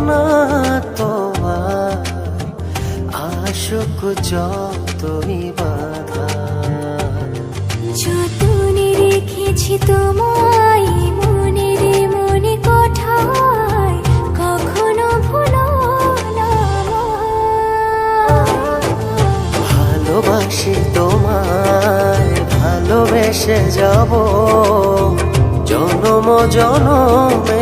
না তোমার আশুক যতই বাধা। যতনে রেখেছি তোমায় মনের মনে কোঠায়, কখনো ভুলো না আমায়। ভালোবাসি তোমায়, ভালোবেসে যাব জনম জনমে